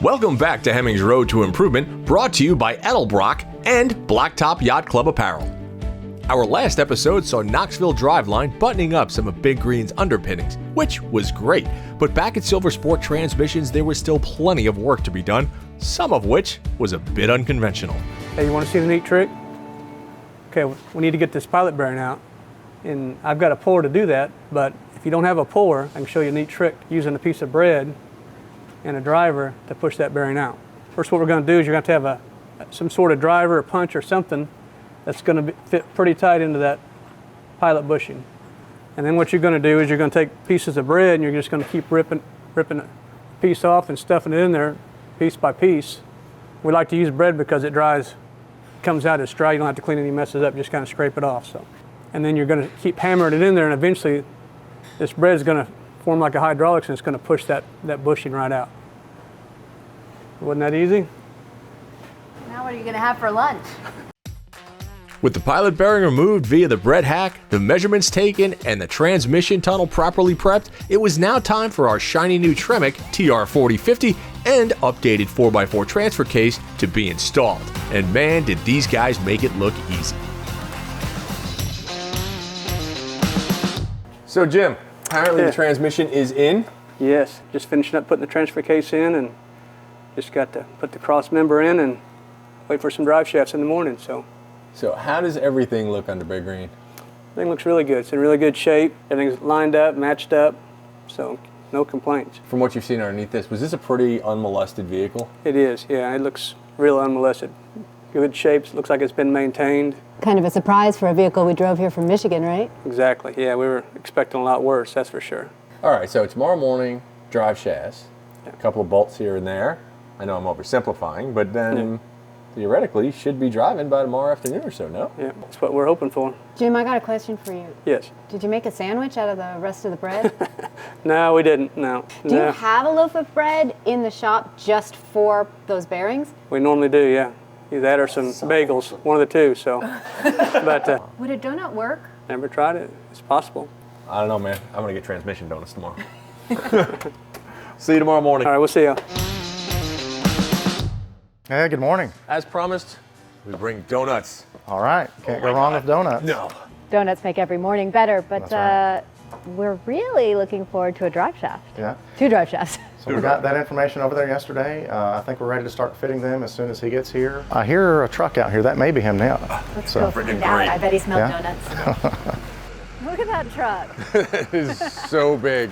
Welcome back to Hemmings Road to Improvement, brought to you by Edelbrock and Blacktop Yacht Club Apparel. Our last episode saw Knoxville Driveline buttoning up some of Big Green's underpinnings, which was great. But back at Silver Sport Transmissions, there was still plenty of work to be done, some of which was a bit unconventional. Hey, you want to see the neat trick? Okay, we need to get this pilot bearing out. And I've got a puller to do that, but if you don't have a puller, I can show you a neat trick using a piece of bread and a driver to push that bearing out. First, what we're going to do is you're going to have some sort of driver or punch or something that's going to fit pretty tight into that pilot bushing. And then what you're going to do is you're going to take pieces of bread and you're just going to keep ripping a piece off and stuffing it in there piece by piece. We like to use bread because it comes out as dry. You don't have to clean any messes up, just kind of scrape it off. So, and then you're going to keep hammering it in there, and eventually this bread is going to form like a hydraulics and it's going to push that bushing right out. Wasn't that easy? Now what are you going to have for lunch? With the pilot bearing removed via the bread hack, the measurements taken, and the transmission tunnel properly prepped, it was now time for our shiny new TREMEC TR-4050 and updated 4x4 transfer case to be installed. And man, did these guys make it look easy. So Jim, apparently the transmission is in? Yes, just finishing up putting the transfer case in and just got to put the cross member in and wait for some drive shafts in the morning. So how does everything look under Big Green? Everything looks really good. It's in really good shape. Everything's lined up, matched up, so no complaints. From what you've seen underneath this, was this a pretty unmolested vehicle? It is, yeah. It looks real unmolested. Good shapes. Looks like it's been maintained. Kind of a surprise for a vehicle we drove here from Michigan, right? Exactly. Yeah, we were expecting a lot worse, that's for sure. All right, so tomorrow morning, drive shafts, a couple of bolts here and there. I know I'm oversimplifying, but then theoretically should be driving by tomorrow afternoon or so, no? Yeah, that's what we're hoping for. Jim, I got a question for you. Yes. Did you make a sandwich out of the rest of the bread? No, we didn't, no. Do you have a loaf of bread in the shop just for those bearings? We normally do, yeah. Either that or some bagels, one of the two, so. But Would a donut work? never tried it. It's possible. I don't know, man. I'm going to get transmission donuts tomorrow. See you tomorrow morning. All right, we'll see you. Hey, good morning. As promised, we bring donuts. All right, can't go wrong with donuts. No. Donuts make every morning better, but That's we're really looking forward to a drive shaft. Yeah. 2 drive shafts. So we got that information over there yesterday. I think we're ready to start fitting them as soon as he gets here. I hear a truck out here. That may be him now. Let's go find out. I bet he smelled donuts. Look at that truck. It is so big.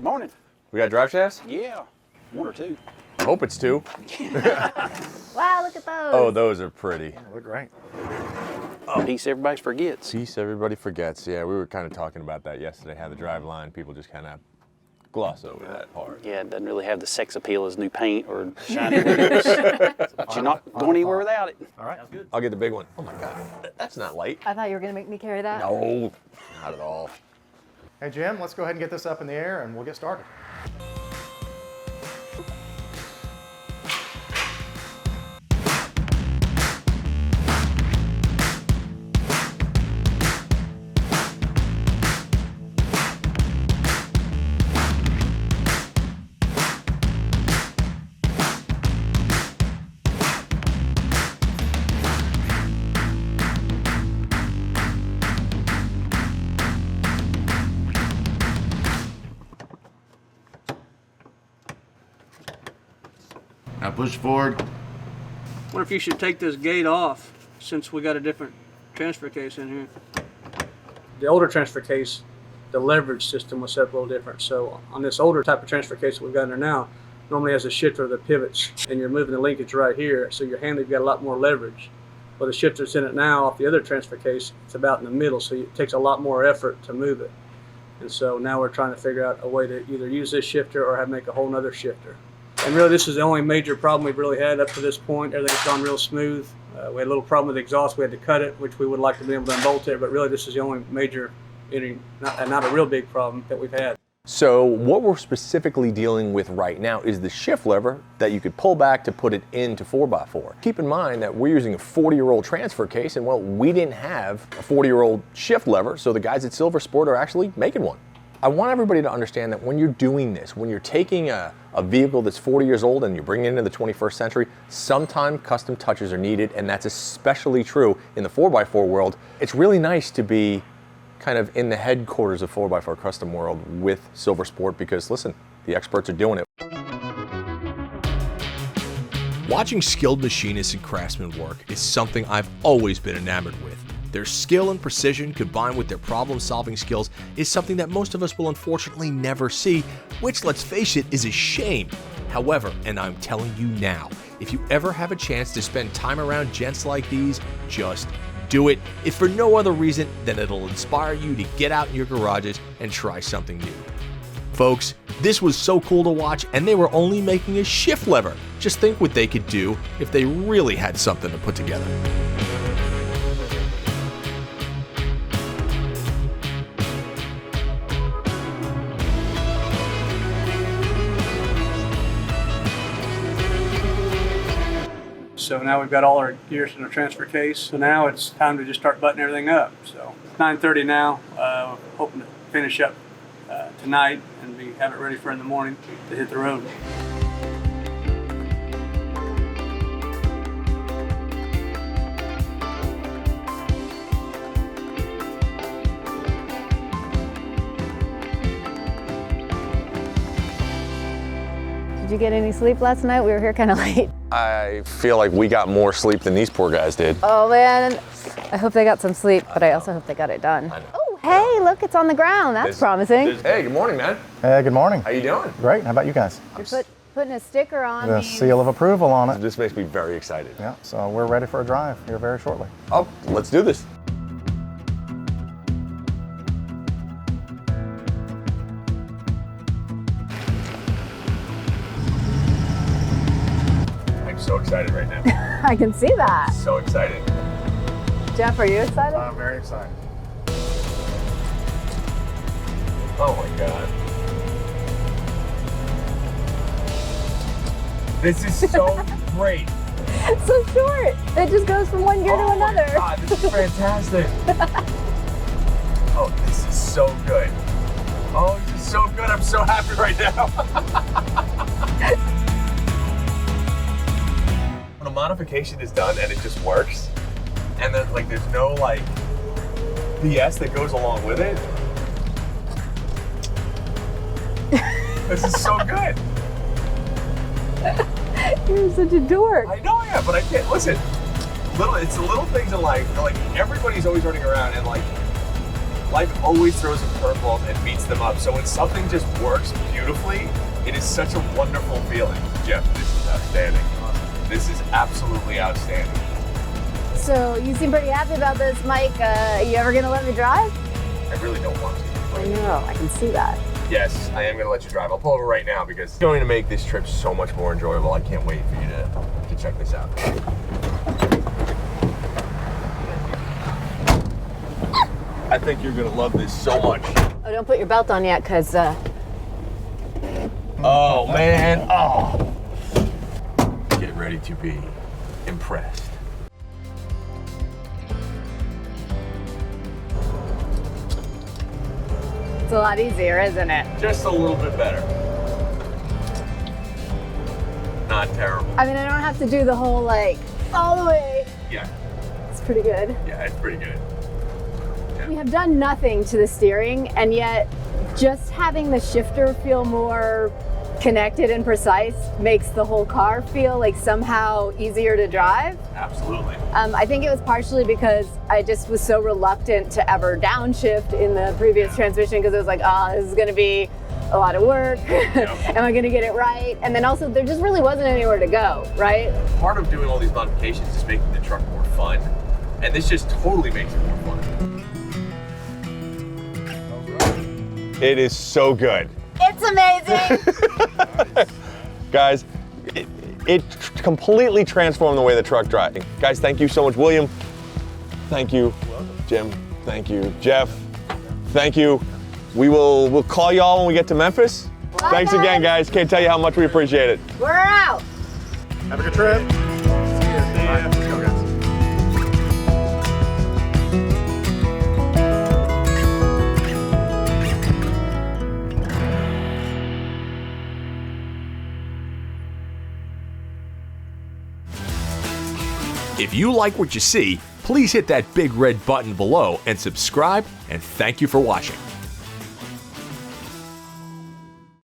Morning. We got drive shafts? Yeah, 1 or 2. I hope it's 2. Wow, look at those. Oh, those are pretty. They look great. Piece everybody forgets. Piece everybody forgets. Yeah, we were kind of talking about that yesterday, how the drive line, people just kind of gloss over that part. Yeah, it doesn't really have the sex appeal as new paint or shiny wheels. But you're not going anywhere without it. All right. I'll get the big one. Oh my God, that's not light. I thought you were going to make me carry that. No, not at all. Hey, Jim, let's go ahead and get this up in the air and we'll get started. Now push forward. I wonder if you should take this gate off since we got a different transfer case in here. The older transfer case, the leverage system was set up a little different. So on this older type of transfer case that we've got in there now, normally has a shifter that pivots and you're moving the linkage right here. So your handle, you've got a lot more leverage. Well, the shifter that's in it now off the other transfer case, it's about in the middle. So it takes a lot more effort to move it. And so now we're trying to figure out a way to either use this shifter or make a whole nother shifter. And really, this is the only major problem we've really had up to this point. Everything's gone real smooth. We had a little problem with the exhaust. We had to cut it, which we would like to be able to unbolt it. But really, this is the only major, not a real big problem that we've had. So what we're specifically dealing with right now is the shift lever that you could pull back to put it into 4x4. Keep in mind that we're using a 40-year-old transfer case, and well, we didn't have a 40-year-old shift lever, so the guys at Silver Sport are actually making one. I want everybody to understand that when you're doing this, when you're taking a vehicle that's 40 years old and you're bringing it into the 21st century, sometimes custom touches are needed, and that's especially true in the 4x4 world. It's really nice to be kind of in the headquarters of 4x4 custom world with Silver Sport because, listen, the experts are doing it. Watching skilled machinists and craftsmen work is something I've always been enamored with. Their skill and precision combined with their problem-solving skills is something that most of us will unfortunately never see, which, let's face it, is a shame. However, and I'm telling you now, if you ever have a chance to spend time around gents like these, just do it, if for no other reason than it'll inspire you to get out in your garages and try something new. Folks, this was so cool to watch, and they were only making a shift lever. Just think what they could do if they really had something to put together. So now we've got all our gears in the transfer case. So now it's time to just start buttoning everything up. So 9:30 now, hoping to finish up tonight and have it ready for in the morning to hit the road. Did you get any sleep last night? We were here kind of late. I feel like we got more sleep than these poor guys did. Oh man, I hope they got some sleep, but I also hope they got it done. Oh, hey, look, it's on the ground. That's promising. Hey, good morning, man. Hey, good morning. How you doing? Great. How about you guys? You're putting a sticker on The me. seal of approval on it. This makes me very excited. Yeah, so we're ready for a drive here very shortly. Oh, let's do this. I'm so excited right now. I can see that. So excited. Jeff, are you excited? I'm very excited. Oh my God. This is so great. It's so short. It just goes from one gear to another. Oh my God, this is fantastic. Oh, this is so good. Oh, this is so good. I'm so happy right now. When a modification is done and it just works, and then like there's no like BS that goes along with it. This is so good. You're such a dork. I know I am, but I can't listen. It's the little things in life. Like everybody's always running around, and like life always throws them curveballs and beats them up. So when something just works beautifully, it is such a wonderful feeling. Jeff, this is outstanding. This is absolutely outstanding. So you seem pretty happy about this, Mike. You ever gonna let me drive? I really don't want to. I know, I can see that. Yes, I am going to let you drive. I'll pull over right now because it's going to make this trip so much more enjoyable. I can't wait for you to check this out. I think you're going to love this so much. Oh, don't put your belt on yet, because... Oh, man. Oh. Get ready to be impressed. It's a lot easier, isn't it? Just a little bit better. Not terrible. I mean, I don't have to do the whole, like, all the way. Yeah. It's pretty good. Yeah, it's pretty good. Yeah. We have done nothing to the steering, and yet just having the shifter feel more connected and precise makes the whole car feel like somehow easier to drive. Absolutely. I think it was partially because I just was so reluctant to ever downshift in the previous transmission because it was like, oh, this is going to be a lot of work. Am I going to get it right? And then also there just really wasn't anywhere to go, right? Part of doing all these modifications is making the truck more fun, and this just totally makes it more fun. It is so good. It's amazing. Guys, it completely transformed the way the truck drives. Guys, thank you so much. William, thank you. Jim, thank you. Jeff, thank you. We'll call y'all when we get to Memphis. Bye, Thanks again, guys. Can't tell you how much we appreciate it. We're out. Have a good trip. See ya. Let's go, guys. If you like what you see, please hit that big red button below and subscribe, and thank you for watching.